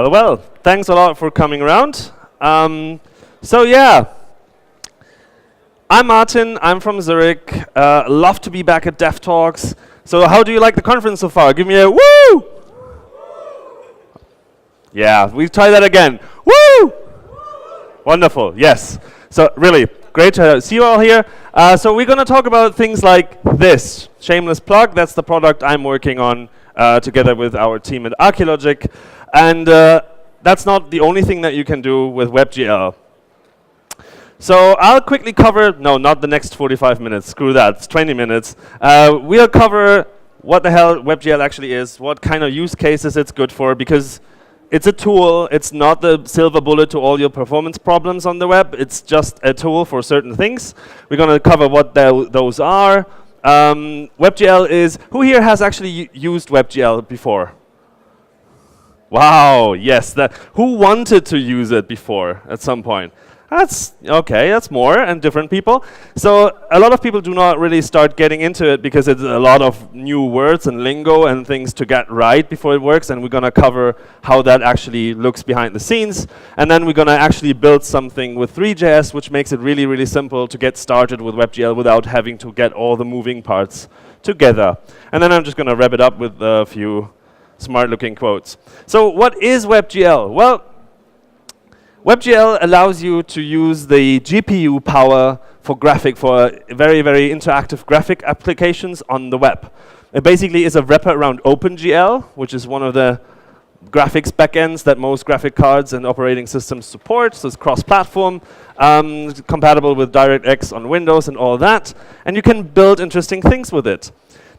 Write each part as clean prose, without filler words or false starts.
Well, thanks a lot for coming around. So yeah, I'm Martin, I'm from Zurich. Love to be back at DevTalks. So how do you like the conference so far? Give me a woo! Yeah, we try that again. Woo! Wonderful, yes. So really, great to see you all here. So we're going to talk about things like this. Shameless plug, that's the product I'm working on together with our team at Archilogic. And that's not the only thing that you can do with Webgl. So I'll quickly cover, no, not the next 45 minutes, screw that, it's 20 minutes. We'll cover what the hell Webgl actually is, what kind of use cases it's good for, because it's a tool, it's not the silver bullet to all your performance problems on the web, it's just a tool for certain things. We're going to cover what those are. Webgl is, who here has actually used Webgl before? Wow, yes. Who wanted to use it before at some point? That's okay, that's more and different people. So a lot of people do not really start getting into it because it's a lot of new words and lingo and things to get right before it works, and we're going to cover how that actually looks behind the scenes. And then we're going to actually build something with Three.js, which makes it really, really simple to get started with Webgl without having to get all the moving parts together. And then I'm just going to wrap it up with a few smart-looking quotes. So what is Webgl? Well, Webgl allows you to use the GPU power for very, very interactive graphic applications on the web. It basically is a wrapper around OpenGL, which is one of the graphics backends that most graphic cards and operating systems support. So it's cross-platform, compatible with DirectX on Windows and all that. And you can build interesting things with it.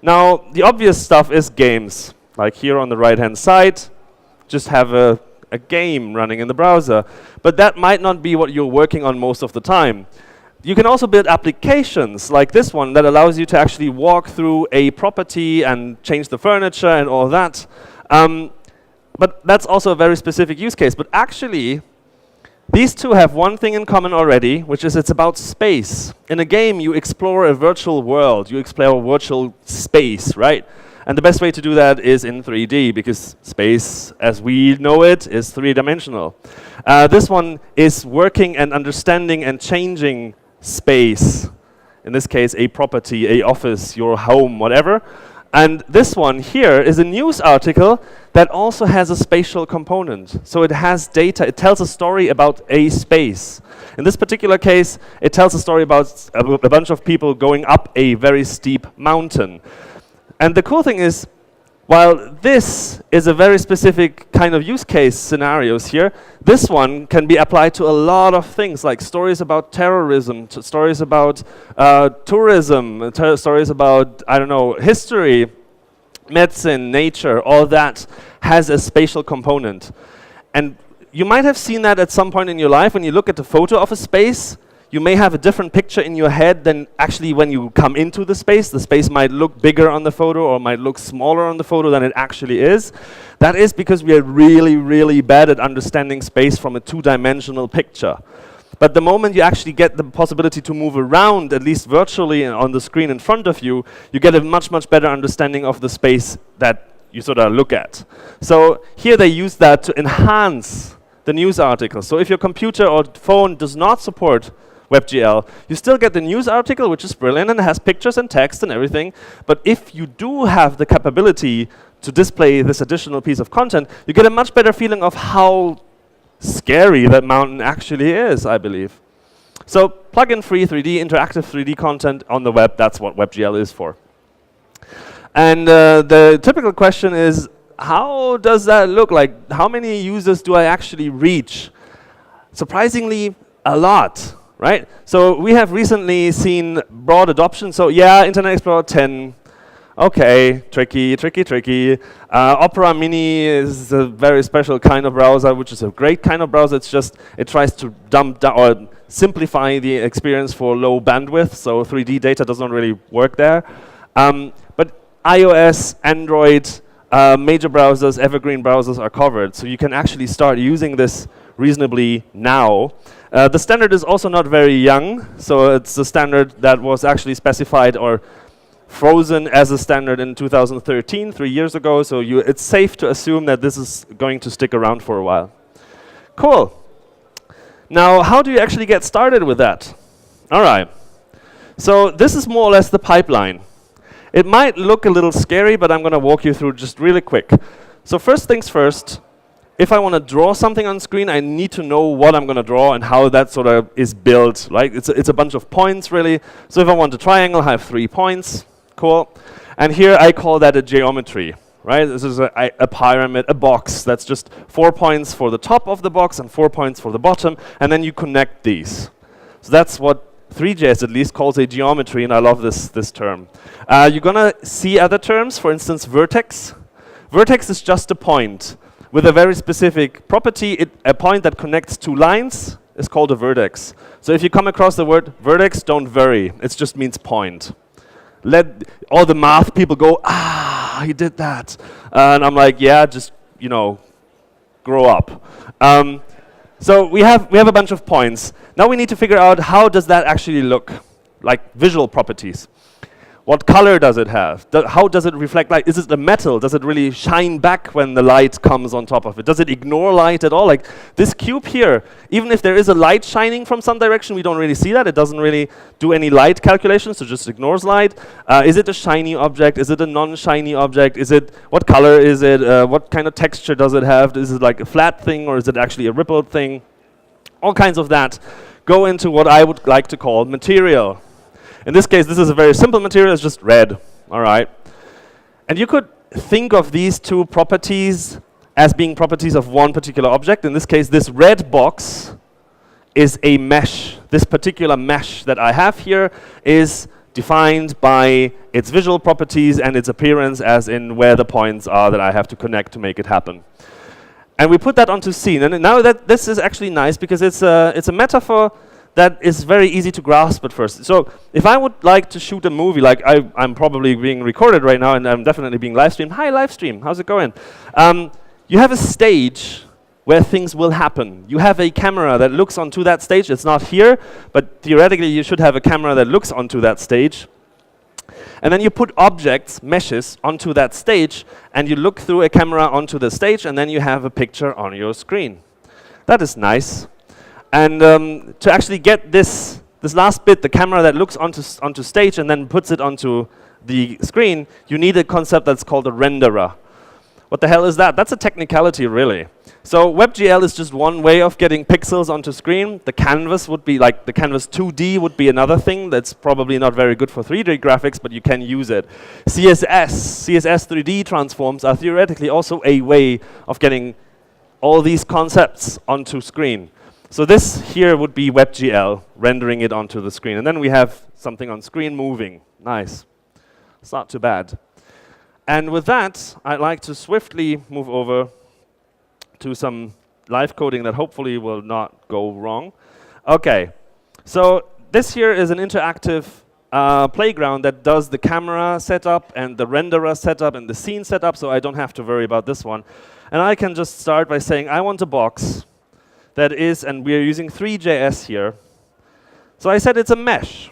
Now, the obvious stuff is games. Like here on the right-hand side, just have a game running in the browser. But that might not be what you're working on most of the time. You can also build applications like this one that allows you to actually walk through a property and change the furniture and all that. But that's also a very specific use case. But actually, these two have one thing in common already, which is it's about space. In a game, you explore a virtual world. You explore a virtual space, right? And the best way to do that is in 3D, because space, as we know it, is three-dimensional. This one is working and understanding and changing space. In this case, a property, a office, your home, whatever. And this one here is a news article that also has a spatial component. So it has data. It tells a story about a space. In this particular case, it tells a story about a bunch of people going up a very steep mountain. And the cool thing is, while this is a very specific kind of use case scenarios here, this one can be applied to a lot of things, like stories about terrorism, stories about tourism, stories about, I don't know, history, medicine, nature, all that has a spatial component. And you might have seen that at some point in your life when you look at the photo of a space. You may have a different picture in your head than actually when you come into the space. The space might look bigger on the photo or might look smaller on the photo than it actually is. That is because we are really, really bad at understanding space from a two-dimensional picture. But the moment you actually get the possibility to move around, at least virtually on the screen in front of you, you get a much, much better understanding of the space that you sort of look at. So here they use that to enhance the news article. So if your computer or phone does not support Webgl, you still get the news article, which is brilliant and has pictures and text and everything. But if you do have the capability to display this additional piece of content, you get a much better feeling of how scary that mountain actually is, I believe. So plug-in free 3D, interactive 3D content on the web, that's what Webgl is for. And the typical question is, how does that look like? How many users do I actually reach? Surprisingly, a lot. Right? So we have recently seen broad adoption. So yeah, Internet Explorer 10, okay, tricky. Opera Mini is a very special kind of browser, which is a great kind of browser. It's just, it tries to dump down or simplify the experience for low bandwidth. So 3D data doesn't really work there. But iOS, Android, major browsers, evergreen browsers are covered. So you can actually start using this reasonably now. The standard is also not very young, so it's a standard that was actually specified or frozen as a standard in 2013, 3 years ago, so it's safe to assume that this is going to stick around for a while. Cool. Now, how do you actually get started with that? All right. So this is more or less the pipeline. It might look a little scary, but I'm going to walk you through just really quick. So first things first, if I want to draw something on screen, I need to know what I'm going to draw and how that sort of is built. Right? It's a bunch of points, really. So if I want a triangle, I have 3 points. Cool. And here I call that a geometry. Right? This is a pyramid, a box. That's just 4 points for the top of the box and 4 points for the bottom. And then you connect these. So that's what 3JS at least calls a geometry, and I love this term. You're going to see other terms, for instance, vertex. Vertex is just a point with a very specific property. A point that connects 2 lines is called a vertex. So if you come across the word vertex, don't worry. It just means point. Let all the math people go, he did that. And I'm like, yeah, just, grow up. So we have a bunch of points. Now we need to figure out how does that actually look, like visual properties. What color does it have? How does it reflect light? Is it a metal? Does it really shine back when the light comes on top of it? Does it ignore light at all? Like this cube here, even if there is a light shining from some direction, we don't really see that. It doesn't really do any light calculations, so just ignores light. Is it a shiny object? Is it a non-shiny object? What color is it? What kind of texture does it have? Is it like a flat thing or is it actually a rippled thing? All kinds of that go into what I would like to call material. In this case, this is a very simple material, it's just red, all right? And you could think of these 2 properties as being properties of one particular object. In this case, this red box is a mesh. This particular mesh that I have here is defined by its visual properties and its appearance, as in where the points are that I have to connect to make it happen. And we put that onto scene. And now that this is actually nice because it's a metaphor that is very easy to grasp at first. So if I would like to shoot a movie, like I'm probably being recorded right now and I'm definitely being live streamed. Hi, live stream, how's it going? You have a stage where things will happen. You have a camera that looks onto that stage. It's not here, but theoretically you should have a camera that looks onto that stage. And then you put objects, meshes, onto that stage, and you look through a camera onto the stage, and then you have a picture on your screen. That is nice. And to actually get this last bit, the camera that looks onto stage and then puts it onto the screen, you need a concept that's called a renderer. What the hell is that? That's a technicality, really. So WebGL is just one way of getting pixels onto screen. The canvas would be like, the canvas 2D would be another thing that's probably not very good for 3D graphics, but you can use it. CSS 3D transforms are theoretically also a way of getting all these concepts onto screen. So this here would be WebGL, rendering it onto the screen. And then we have something on screen moving. Nice. It's not too bad. And with that, I'd like to swiftly move over to some live coding that hopefully will not go wrong. Okay, so this here is an interactive playground that does the camera setup and the renderer setup and the scene setup, so I don't have to worry about this one. And I can just start by saying I want a box that is, and we're using 3JS here. So I said it's a mesh.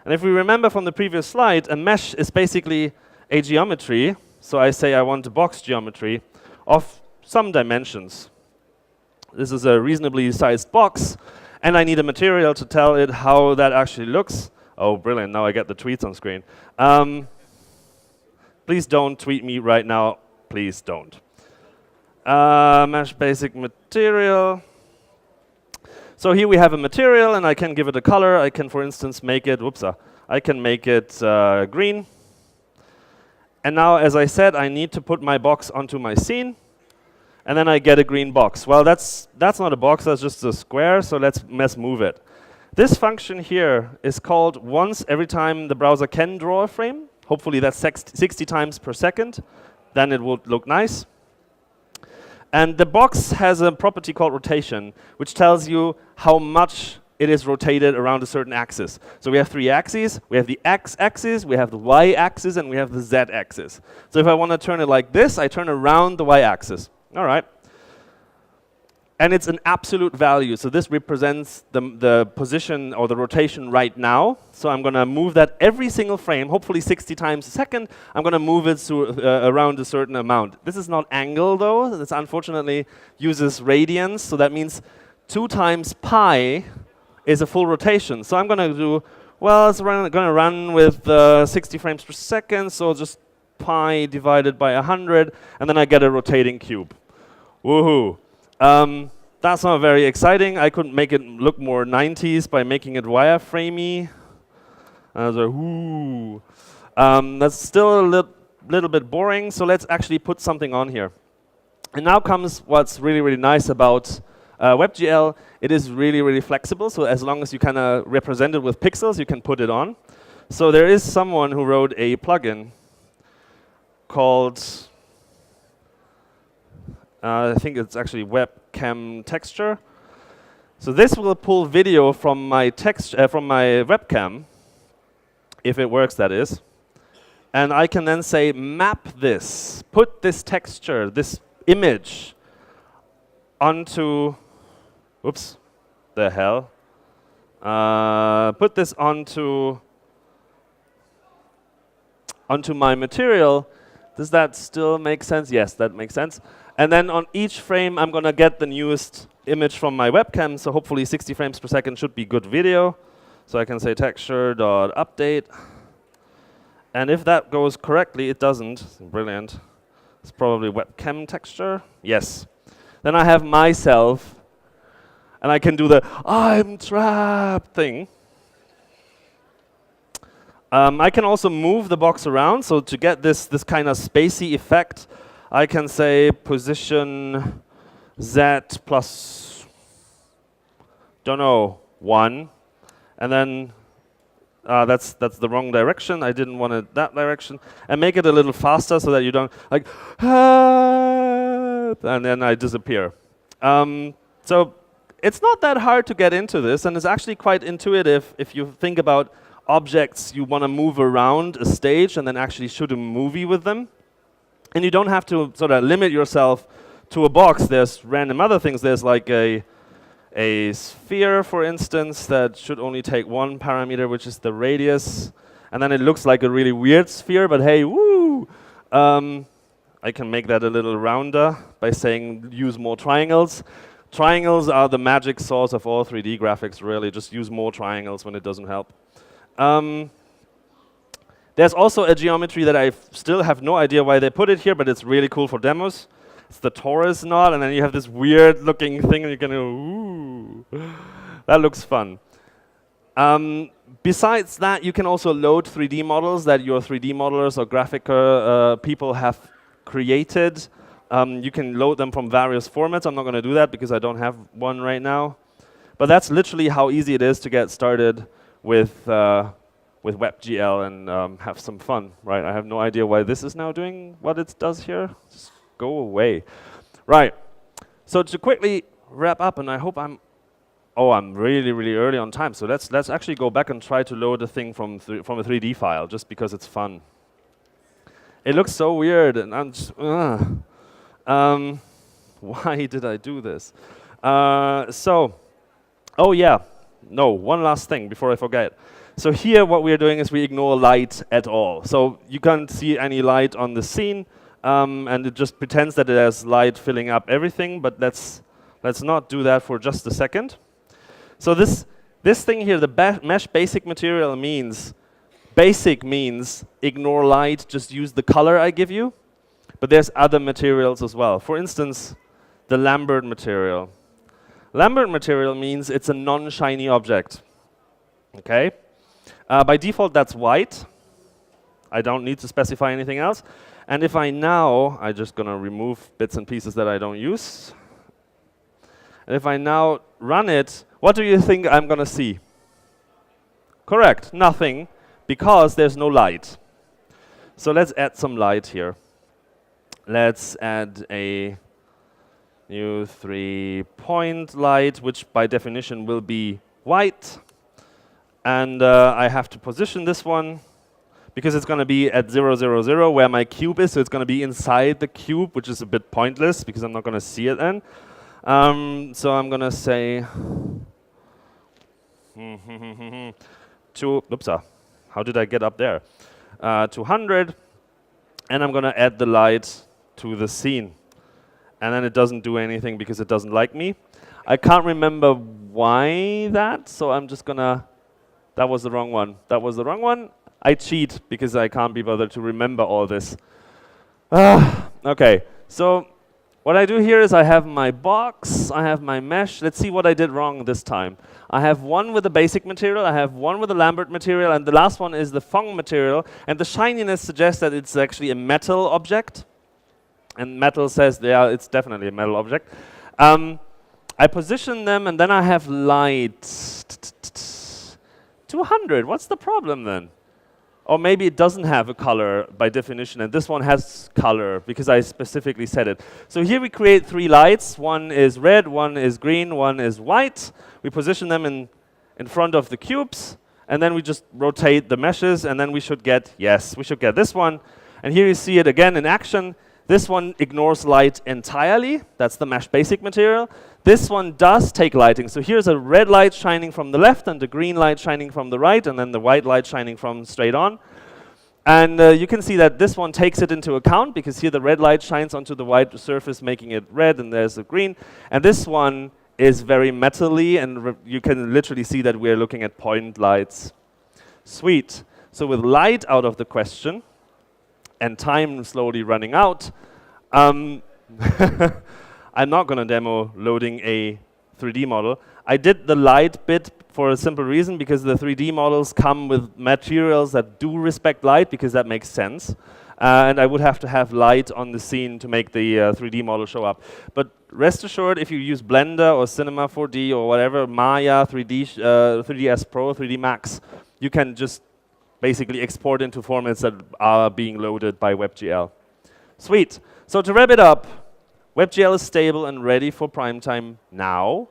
And if we remember from the previous slide, a mesh is basically a geometry. So I say I want a box geometry of some dimensions. This is a reasonably sized box, and I need a material to tell it how that actually looks. Oh, brilliant, now I get the tweets on screen. Please don't tweet me right now, please don't. Mesh basic material. So here we have a material, and I can give it a color. I can, for instance, make it, I can make it green. And now, as I said, I need to put my box onto my scene, and then I get a green box. Well, that's not a box, that's just a square, so let's move it. This function here is called once every time the browser can draw a frame. Hopefully that's 60 times per second. Then it will look nice. And the box has a property called rotation, which tells you how much it is rotated around a certain axis. So we have 3 axes. We have the x-axis, we have the y-axis, and we have the z-axis. So if I want to turn it like this, I turn around the y-axis. All right. And it's an absolute value. So this represents the position or the rotation right now. So I'm going to move that every single frame, hopefully 60 times a second. I'm going to move it to around a certain amount. This is not angle, though. This unfortunately uses radians. So that means 2 times pi is a full rotation. So I'm going to do, well, it's going to run with 60 frames per second. So just pi divided by 100. And then I get a rotating cube. Woohoo. That's not very exciting. I could make it look more 90s by making it wireframey. That's still a little bit boring, so let's actually put something on here. And now comes what's really, really nice about WebGL. It is really, really flexible, so as long as you kind of represent it with pixels, you can put it on. So there is someone who wrote a plugin called I think it's actually Webcam Texture. So this will pull video from my webcam, if it works, that is. And I can then say, map this, put this texture, this image, onto, oops, the hell. Put this onto my material. Does that still make sense? Yes, that makes sense. And then on each frame, I'm going to get the newest image from my webcam. So hopefully 60 frames per second should be good video. So I can say texture.update. And if that goes correctly, it doesn't. Brilliant. It's probably webcam texture. Yes. Then I have myself. And I can do the I'm trapped thing. I can also move the box around. So to get this kind of spacey effect, I can say position Z plus, don't know, 1. And then that's the wrong direction. I didn't want it that direction. And make it a little faster so that you don't like, and then I disappear. So it's not that hard to get into this, and it's actually quite intuitive if you think about objects you want to move around a stage and then actually shoot a movie with them. And you don't have to sort of limit yourself to a box. There's random other things. There's like a sphere, for instance, that should only take 1 parameter, which is the radius. And then it looks like a really weird sphere, but hey, woo! I can make that a little rounder by saying use more triangles. Triangles are the magic source of all 3D graphics, really. Just use more triangles when it doesn't help. There's also a geometry that I still have no idea why they put it here, but it's really cool for demos. It's the torus knot, and then you have this weird-looking thing, and you can go, ooh. That looks fun. Besides that, you can also load 3D models that your 3D modelers or graphic people have created. You can load them from various formats. I'm not going to do that because I don't have one right now. But that's literally how easy it is to get started with WebGL and have some fun, right? I have no idea why this is now doing what it does here. Just go away. Right. So to quickly wrap up, and I hope I'm really, really early on time. So let's actually go back and try to load the thing from a 3D file, just because it's fun. It looks so weird, and I'm just, why did I do this? Oh yeah, no, one last thing before I forget. So here what we're doing is we ignore light at all. So you can't see any light on the scene, and it just pretends that it has light filling up everything, but let's not do that for just a second. So this thing here, the mesh basic material means, basic means ignore light, just use the color I give you. But there's other materials as well. For instance, the Lambert material. Lambert material means it's a non-shiny object. Okay? By default, that's white. I don't need to specify anything else. And if I'm just going to remove bits and pieces that I don't use. And if I now run it, what do you think I'm going to see? Correct, nothing, because there's no light. So let's add some light here. Let's add a new 3-point light, which by definition will be white. And I have to position this one because it's going to be at 0, 0, 0 where my cube is. So it's going to be inside the cube, which is a bit pointless because I'm not going to see it then. So I'm going to say how did I get up there? 200, and I'm going to add the light to the scene. And then it doesn't do anything because it doesn't like me. I can't remember why that, so I'm just going to, that was the wrong one. That was the wrong one. I cheat because I can't be bothered to remember all this. Okay, so what I do here is I have my box, I have my mesh. Let's see what I did wrong this time. I have one with a basic material, I have one with a Lambert material, and the last one is the Phong material. And the shininess suggests that it's actually a metal object. And metal says, yeah, it's definitely a metal object. I position them, and then I have light. 200, what's the problem then? Or maybe it doesn't have a color by definition, and this one has color because I specifically said it. So here we create 3 lights. One is red, one is green, one is white. We position them in front of the cubes, and then we just rotate the meshes, and then we should get, yes, we should get this one. And here you see it again in action. This one ignores light entirely. That's the mesh basic material. This one does take lighting. So here's a red light shining from the left and the green light shining from the right, and then the white light shining from straight on. And you can see that this one takes it into account because here the red light shines onto the white surface, making it red, and there's a green. And this one is very metal-y, and you can literally see that we're looking at point lights. Sweet. So with light out of the question, and time slowly running out, I'm not going to demo loading a 3D model. I did the light bit for a simple reason, because the 3D models come with materials that do respect light, because that makes sense. And I would have to have light on the scene to make the 3D model show up. But rest assured, if you use Blender or Cinema 4D or whatever, Maya, 3ds Pro, 3D Max, you can just basically export into formats that are being loaded by WebGL. Sweet. So to wrap it up, WebGL is stable and ready for prime time now.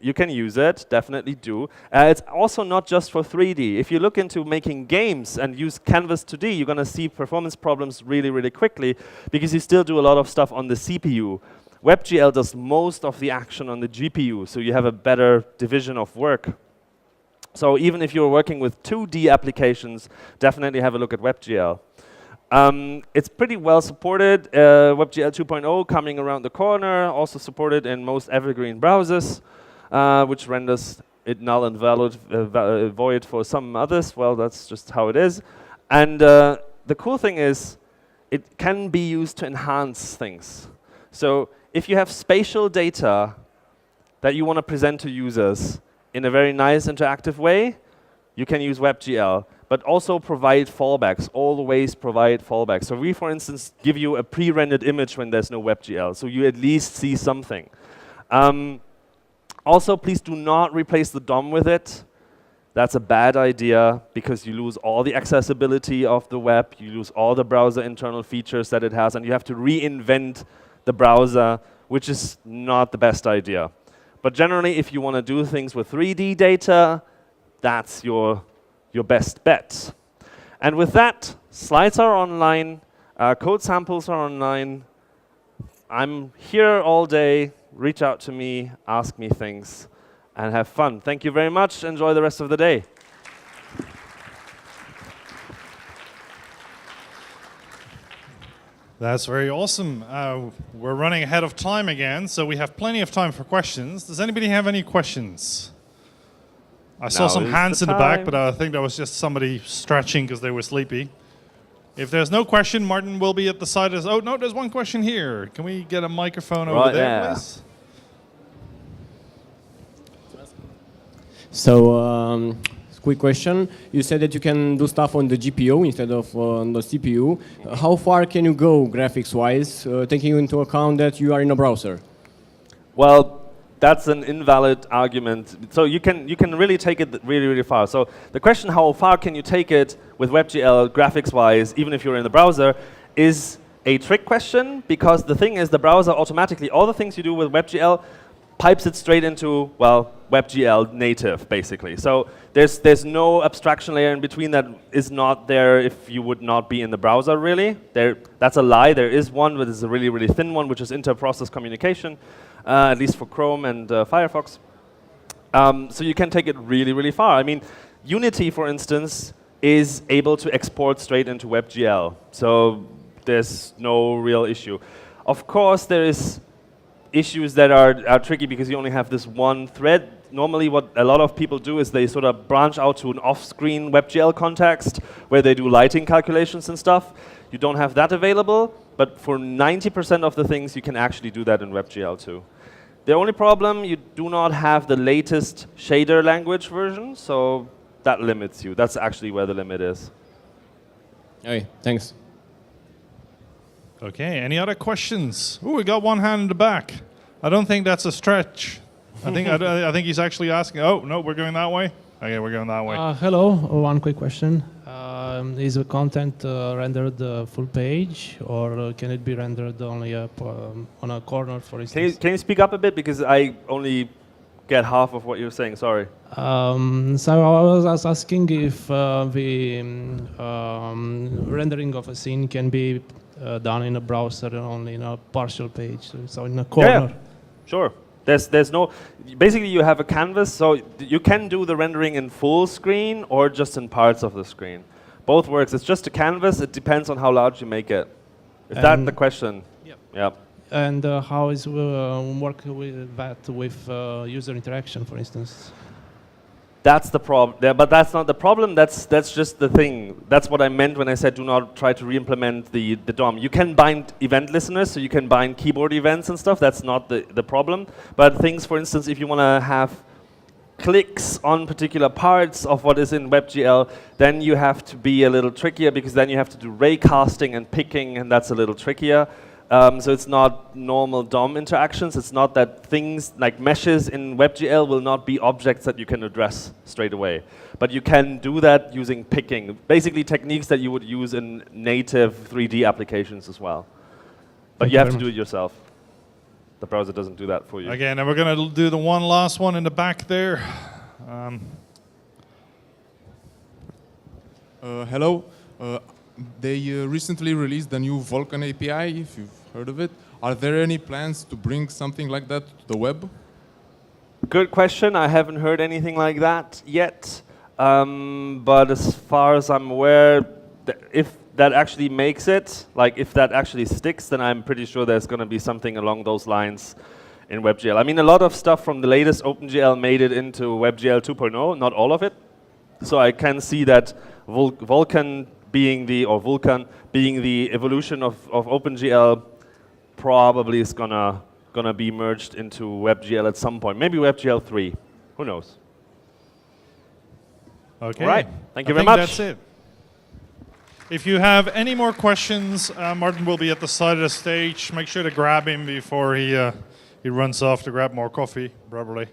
You can use it, definitely do. It's also not just for 3D. If you look into making games and use Canvas 2D, you're going to see performance problems really, really quickly, because you still do a lot of stuff on the CPU. WebGL does most of the action on the GPU, so you have a better division of work. So even if you're working with 2D applications, definitely have a look at WebGL. It's pretty well supported. WebGL 2.0 coming around the corner, also supported in most evergreen browsers, which renders it null and void for some others. Well, that's just how it is. And the cool thing is, it can be used to enhance things. So if you have spatial data that you want to present to users in a very nice interactive way, you can use WebGL, but also provide fallbacks, always provide fallbacks. So we, for instance, give you a pre-rendered image when there's no WebGL, so you at least see something. Also, please do not replace the DOM with it. That's a bad idea, because you lose all the accessibility of the web, you lose all the browser internal features that it has, and you have to reinvent the browser, which is not the best idea. But generally, if you want to do things with 3D data, that's your best bet. And with that, slides are online, code samples are online. I'm here all day. Reach out to me, ask me things, and have fun. Thank you very much. Enjoy the rest of the day. That's very awesome. We're running ahead of time again, so we have plenty of time for questions. Does anybody have any questions? I saw some hands in the back, but I think that was just somebody stretching because they were sleepy. If there's no question, Martin will be at the side. Oh, no, there's one question here. Can we get a microphone over there, please? So, quick question. You said that you can do stuff on the GPU instead of on the CPU. How far can you go graphics-wise, taking into account that you are in a browser? Well, that's an invalid argument. So you can really take it really, really far. So the question, how far can you take it with WebGL graphics-wise, even if you're in the browser, is a trick question, because the thing is, the browser automatically, all the things you do with WebGL, pipes it straight into, well, WebGL native, basically. So there's no abstraction layer in between that is not there if you would not be in the browser, really. That's a lie. There is one, but it's a really, really thin one, which is inter-process communication. at least for Chrome and Firefox. So you can take it really, really far. I mean, Unity, for instance, is able to export straight into WebGL. So there's no real issue. Of course, there is issues that are tricky because you only have this one thread. Normally what a lot of people do is they sort of branch out to an off-screen WebGL context where they do lighting calculations and stuff. You don't have that available, but for 90% of the things you can actually do that in WebGL too. The only problem, you do not have the latest shader language version, so that limits you. That's actually where the limit is. Okay, thanks. Okay, any other questions? Oh, we got one hand in the back. I don't think that's a stretch. I think he's actually asking. Oh no, we're going that way. Okay, we're going that way. Hello, one quick question. Is the content rendered full page, or can it be rendered only up on a corner, for instance? Can you speak up a bit because I only get half of what you're saying? Sorry. So I was asking if the rendering of a scene can be done in a browser only in a partial page, so in a corner. Yeah, sure. There's no, basically you have a canvas, so you can do the rendering in full screen or just in parts of the screen. Both works. It's just a canvas. It depends on how large you make it. Is that the question? Yep. Yeah. And how is work with that with user interaction, for instance? That's the problem. Yeah, but that's not the problem. That's just the thing. That's what I meant when I said do not try to re-implement the DOM. You can bind event listeners, so you can bind keyboard events and stuff. That's not the problem. But things, for instance, if you want to have clicks on particular parts of what is in WebGL, then you have to be a little trickier because then you have to do raycasting and picking, and that's a little trickier. So it's not normal DOM interactions. It's not that things like meshes in WebGL will not be objects that you can address straight away. But you can do that using picking, basically techniques that you would use in native 3D applications as well. But you have to do it yourself. The browser doesn't do that for you. Again, and we're going to do the one last one in the back there. Hello. They recently released the new Vulkan API, if you've heard of it. Are there any plans to bring something like that to the web? Good question. I haven't heard anything like that yet. But as far as I'm aware, if that actually makes it, like if that actually sticks, then I'm pretty sure there's going to be something along those lines in WebGL. I mean, a lot of stuff from the latest OpenGL made it into WebGL 2.0, not all of it. So I can see that Vulkan being the evolution of OpenGL probably is gonna be merged into WebGL at some point. Maybe WebGL 3. Who knows? Okay. All right. Thank you I very think much. That's it. If you have any more questions, Martin will be at the side of the stage. Make sure to grab him before he runs off to grab more coffee, probably.